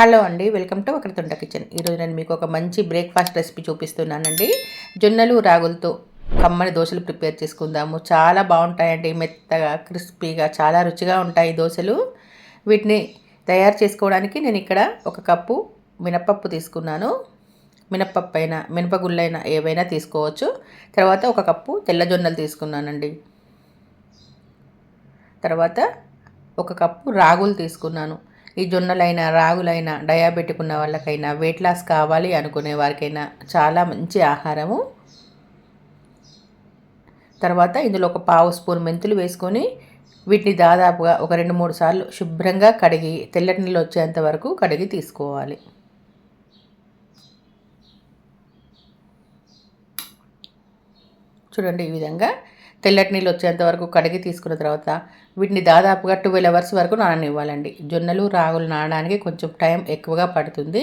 Hello అండి, welcome to Vakratunda kitchen. ఈరోజు నేను మీకు ఒక మంచి బ్రేక్ఫాస్ట్ రెసిపీ చూపిస్తున్నానండి. జొన్నలు రాగులతో కమ్మని దోశలు ప్రిపేర్ చేసుకుందాము. చాలా బాగుంటాయండి, మెత్తగా క్రిస్పీగా చాలా రుచిగా ఉంటాయి దోశలు. వీటిని తయారు చేసుకోవడానికి నేను ఇక్కడ ఒక కప్పు మినపప్పు తీసుకున్నాను. మినపప్పు అయినా మినపగుళ్ళైనా ఏవైనా తీసుకోవచ్చు. తర్వాత ఒక కప్పు తెల్ల జొన్నలు తీసుకున్నానండి. తర్వాత ఒక కప్పు రాగులు తీసుకున్నాను. ఈ జొన్నలైనా రాగులైనా డయాబెటిక్ ఉన్న వాళ్ళకైనా వెయిట్ లాస్ కావాలి అనుకునే వారికైనా చాలా మంచి ఆహారము. తర్వాత ఇందులో ఒక పావు స్పూన్ మెంతులు వేసుకొని వీటిని దాదాపుగా ఒక 2-3 సార్లు శుభ్రంగా కడిగి తెల్లటి నీళ్ళు వచ్చేంత వరకు కడిగి తీసుకోవాలి. చూడండి, ఈ విధంగా తెల్లటి నీళ్ళు వచ్చేంత వరకు కడిగి తీసుకున్న తర్వాత వీటిని దాదాపుగా 12 అవర్స్ వరకు నాననివ్వాలండి. జొన్నలు రాగులు నానడానికి కొంచెం టైం ఎక్కువగా పడుతుంది,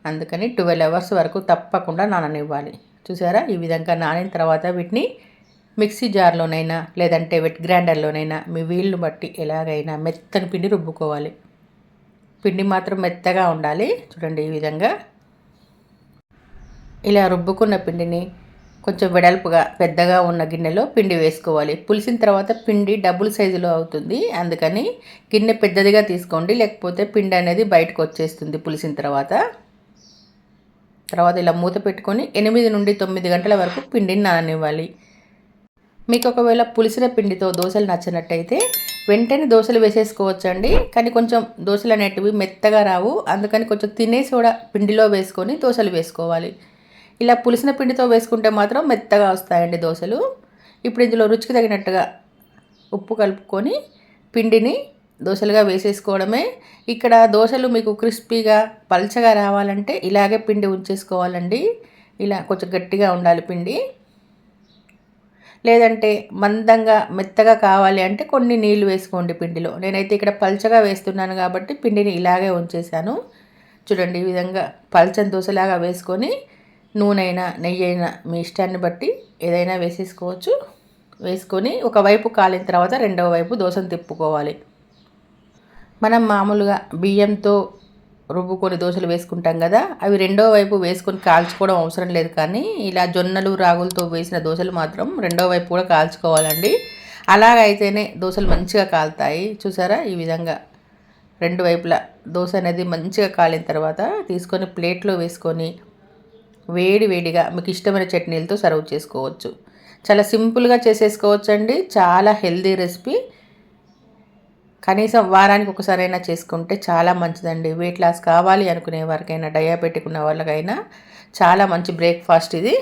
అందుకని 12 అవర్స్ వరకు తప్పకుండా నాననివ్వాలి. చూసారా, ఈ విధంగా నానిన తర్వాత వీటిని మిక్సీ జార్లోనైనా లేదంటే వెట్ గ్రైండర్లోనైనా మీ వీలును బట్టి ఎలాగైనా మెత్తని పిండి రుబ్బుకోవాలి. పిండి మాత్రం మెత్తగా ఉండాలి. చూడండి, ఈ విధంగా ఇలా రుబ్బుకున్న పిండిని కొంచెం వెడల్పుగా పెద్దగా ఉన్న గిన్నెలో పిండి వేసుకోవాలి. పులిసిన తర్వాత పిండి డబుల్ సైజులో అవుతుంది, అందుకని గిన్నె పెద్దదిగా తీసుకోండి, లేకపోతే పిండి అనేది బయటకు వచ్చేస్తుంది పులిసిన తర్వాత. ఇలా మూత పెట్టుకొని 8 నుండి 9 గంటల వరకు పిండిని నాననివ్వాలి. మీకు ఒకవేళ పులిసిన పిండితో దోశలు నచ్చినట్టయితే వెంటనే దోశలు వేసేసుకోవచ్చండి, కానీ కొంచెం దోశలు అనేటివి మెత్తగా రావు, అందుకని కొంచెం తినేసి కూడా పిండిలో వేసుకొని దోశలు వేసుకోవాలి. ఇలా పులిసిన పిండితో వేసుకుంటే మాత్రం మెత్తగా వస్తాయండి దోశలు. ఇప్పుడు ఇందులో రుచికి తగినట్టుగా ఉప్పు కలుపుకొని పిండిని దోశలుగా వేసేసుకోవడమే. ఇక్కడ దోశలు మీకు క్రిస్పీగా పల్చగా రావాలంటే ఇలాగే పిండి ఉంచేసుకోవాలండి. ఇలా కొంచెం గట్టిగా ఉండాలి పిండి, లేదంటే మందంగా మెత్తగా కావాలి అంటే కొన్ని నీళ్లు వేసుకోండి పిండిలో. నేనైతే ఇక్కడ పల్చగా వేస్తున్నాను కాబట్టి పిండిని ఇలాగే ఉంచేసాను. చూడండి, ఈ విధంగా పల్చని దోశలాగా వేసుకొని నూనె అయినా నెయ్యి అయినా మీ ఇష్టాన్ని బట్టి ఏదైనా వేసేసుకోవచ్చు. వేసుకొని ఒకవైపు కాలిన తర్వాత రెండవ వైపు దోశను తిప్పుకోవాలి. మనం మామూలుగా బియ్యంతో రుబ్బుకొని దోశలు వేసుకుంటాం కదా, అవి రెండో వైపు వేసుకొని కాల్చుకోవడం అవసరం లేదు, కానీ ఇలా జొన్నలు రాగులతో వేసిన దోశలు మాత్రం రెండో వైపు కూడా కాల్చుకోవాలండి. అలాగైతేనే దోశలు మంచిగా కాలుతాయి. చూసారా, ఈ విధంగా రెండు వైపులా దోశ అనేది మంచిగా కాలిన తర్వాత తీసుకొని ప్లేట్లో వేసుకొని వేడిగా మీకు ఇష్టమైన చట్నీలతో సర్వ్ చేసుకోవచ్చు. చాలా సింపుల్గా చేసేసుకోవచ్చు అండి, చాలా హెల్దీ రెసిపీ. కనీసం వారానికి ఒకసారైనా చేసుకుంటే చాలా మంచిదండి. వెయిట్ లాస్ కావాలి అనుకునే వారికైనా డయాబెటిక్ ఉన్న వాళ్ళకైనా చాలా మంచి బ్రేక్ఫాస్ట్ ఇది.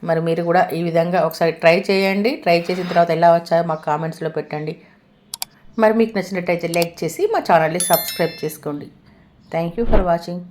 మరి మీరు కూడా ఈ విధంగా ఒకసారి ట్రై చేయండి. ట్రై చేసిన తర్వాత ఎలా వచ్చాయో మాకు కామెంట్స్లో పెట్టండి. మరి మీకు నచ్చినట్టయితే లైక్ చేసి మా ఛానల్ని సబ్స్క్రైబ్ చేసుకోండి. Thank you for watching.